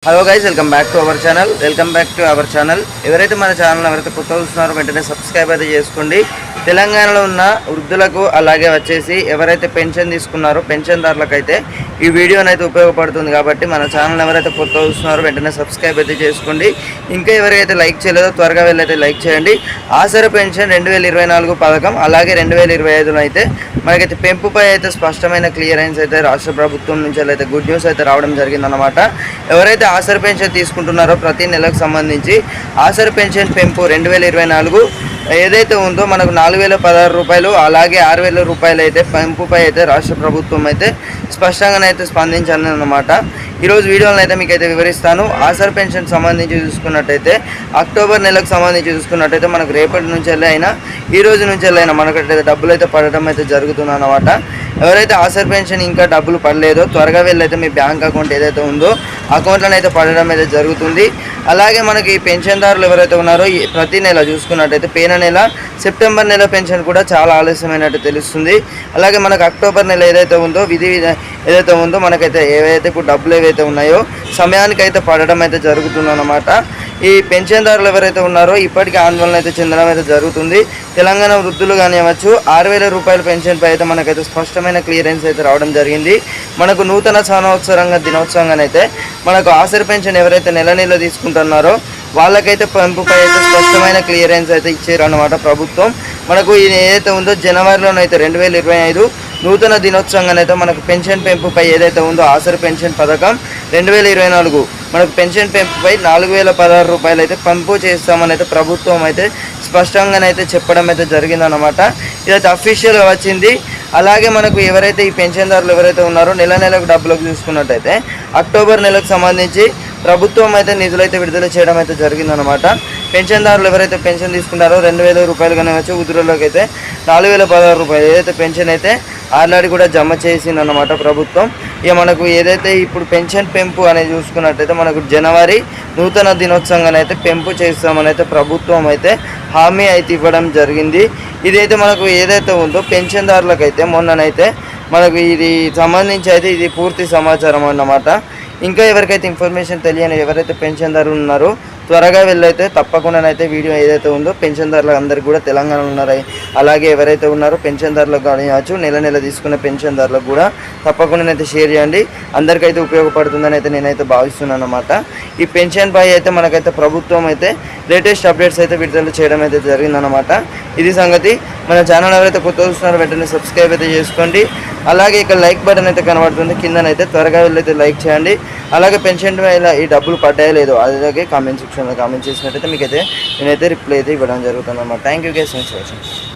Hello guys, welcome back to our channel. ఎవరైతే మన channel ఎవరైతే కొత్త చూస్తున్నారో వెంటనే సబ్స్క్రైబ్ అయితే చేసుకోండి. తెలంగాణలో ఉన్న వృద్ధులకు అలాగే వచ్చేసి ఎవరైతే పెన్షన్ తీసుకున్నారో పెన్షన్దారులకు అయితే ఈ వీడియో అయితే ఉపయోగపడుతుంది. కాబట్టి మన ఛానల్ ఎవరైతే కొత్త చూస్తున్నారో వెంటనే సబ్స్క్రైబ్ అయితే చేసుకోండి. ఇంకా ఎవరైతే లైక్ చేయలేదో త్వరగా వెళ్ళైతే లైక్ చేయండి. ఆసరా పెన్షన్ 2024 పథకం అలాగే 2025లో అయితే మనకైతే పెంపుపై అయితే స్పష్టమైన క్లియరెన్స్ అయితే రాష్ట్ర ప్రభుత్వం నుంచి అయితే గుడ్ న్యూస్ అయితే రావడం జరిగిందన్నమాట. ఎవరైతే ఆసరా పెన్షన్ తీసుకుంటున్నారో ప్రతి నెలకు సంబంధించి ఆసరా పెన్షన్ పెంపు 2024 ఏదైతే ఉందో మనకు 4016 రూపాయలు అలాగే 6000 రూపాయలు అయితే పెంపుపై అయితే రాష్ట్ర ప్రభుత్వం అయితే స్పష్టంగానైతే స్పందించాలన్నమాట. ఈరోజు వీడియోలో అయితే మీకు అయితే వివరిస్తాను. ఆసరా పెన్షన్ సంబంధించి చూసుకున్నట్టయితే అక్టోబర్ నెలకు సంబంధించి చూసుకున్నట్టయితే మనకు రేపటి నుంచి అయినా ఈ రోజు నుంచి అయినా మనకైతే డబ్బులు అయితే పడడం అయితే జరుగుతుంది అన్నమాట. ఎవరైతే ఆసరా పెన్షన్ ఇంకా డబ్బులు పడలేదో త్వరగా వెళ్ళైతే మీ బ్యాంక్ అకౌంట్ ఏదైతే ఉందో అకౌంట్లను అయితే పడడం అయితే జరుగుతుంది. అలాగే మనకి పెన్షన్దారులు ఎవరైతే ఉన్నారో ప్రతి నెల చూసుకున్నట్టయితే పోయిన నెల సెప్టెంబర్ నెల పెన్షన్ కూడా చాలా ఆలస్యమైనట్టు తెలుస్తుంది. అలాగే మనకు అక్టోబర్ నెల ఏదైతే ఉందో ఏదైతే ఉందో మనకైతే ఏవైతే ఇప్పుడు డబ్బులు ఏవైతే ఉన్నాయో సమయానికి అయితే పడడం అయితే జరుగుతుందన్నమాట. ఈ పెన్షన్దారులు ఎవరైతే ఉన్నారో ఇప్పటికీ ఆందోళన అయితే చెందడం అయితే జరుగుతుంది. తెలంగాణ వృద్ధులు కానివ్వచ్చు 6000 రూపాయల పెన్షన్పై అయితే మనకైతే స్పష్టమైన క్లియరెన్స్ అయితే రావడం జరిగింది. మనకు నూతన దినోత్సవంగానైతే మనకు ఆసరా పెన్షన్ ఎవరైతే నెల నెల తీసుకుంటున్నారో వాళ్ళకైతే పెంపుపై అయితే స్పష్టమైన క్లియరెన్స్ అయితే ఇచ్చారన్నమాట ప్రభుత్వం. మనకు ఇది ఏదైతే ఉందో జనవరిలోనైతే 2025 నూతన దినోత్సవంగానైతే మనకు పెన్షన్ పెంపుపై ఏదైతే ఉందో ఆసరా పెన్షన్ పథకం 2024 మనకు పెన్షన్ పెంపుపై 4016 రూపాయలు అయితే పెంపు చేస్తామని అయితే ప్రభుత్వం అయితే స్పష్టంగానైతే చెప్పడం అయితే జరిగిందన్నమాట. ఇదైతే అఫీషియల్గా వచ్చింది. అలాగే మనకు ఎవరైతే ఈ పెన్షన్దారులు ఎవరైతే ఉన్నారో నెల నెలకు డబ్బులకు చూసుకున్నట్టయితే అక్టోబర్ నెలకు సంబంధించి ప్రభుత్వం అయితే నిధులు అయితే విడుదల చేయడం అయితే జరిగిందనమాట. పెన్షన్దారులు ఎవరైతే పెన్షన్ తీసుకుంటారో 2000 రూపాయలు కానివచ్చు, వృద్ధులకి అయితే 4016 రూపాయలు ఏదైతే పెన్షన్ అయితే ఆల్రెడీ కూడా జమ చేసిందన్నమాట ప్రభుత్వం. ఇక మనకు ఏదైతే ఇప్పుడు పెన్షన్ పెంపు అనేది చూసుకున్నట్టయితే మనకు జనవరి నూతన దినోత్సవంగానైతే పెంపు చేస్తామని అయితే ప్రభుత్వం అయితే హామీ అయితే ఇవ్వడం జరిగింది. ఇదైతే మనకు ఏదైతే ఉందో పెన్షన్దారులకైతే మొన్ననైతే మనకు ఇది సంబంధించి అయితే ఇది పూర్తి సమాచారం అన్నమాట. ఇంకా ఎవరికైతే ఇన్ఫర్మేషన్ తెలియని ఎవరైతే పెన్షన్దారులు ఉన్నారో త్వరగా వెళ్ళైతే తప్పకుండానైతే వీడియో ఏదైతే ఉందో పెన్షన్దారులకు అందరికీ కూడా తెలంగాణలో ఉన్నారో అలాగే ఎవరైతే ఉన్నారో పెన్షన్దారులకు కానివచ్చు నెల నెల తీసుకున్న పెన్షన్దారులకు కూడా తప్పకుండానైతే షేర్ చేయండి. అందరికైతే ఉపయోగపడుతుందని అయితే నేనైతే భావిస్తున్నాను అన్నమాట. ఈ పెన్షన్ పై అయితే మనకైతే ప్రభుత్వం అయితే లేటెస్ట్ అప్డేట్స్ అయితే విడుదల చేయడం అయితే జరిగిందనమాట. ఇది సంగతి. మన ఛానల్ ఎవరైతే కొత్త చూస్తున్నారో వెంటనే సబ్స్క్రైబ్ అయితే చేసుకోండి. అలాగే ఇక్కడ లైక్ బటన్ అయితే కనబడుతుంది కిందనైతే త్వరగా వెళ్ళైతే లైక్ చేయండి. అలాగే పెన్షన్ ఈ డబ్బులు పడ్డాయో లేదో అలాగే కామెంట్ సెక్షన్లో కామెంట్ చేసినట్టయితే మీకైతే నేనైతే రిప్లై అయితే ఇవ్వడం జరుగుతుంది అన్నమాట. Thank you guys, thanks for watching.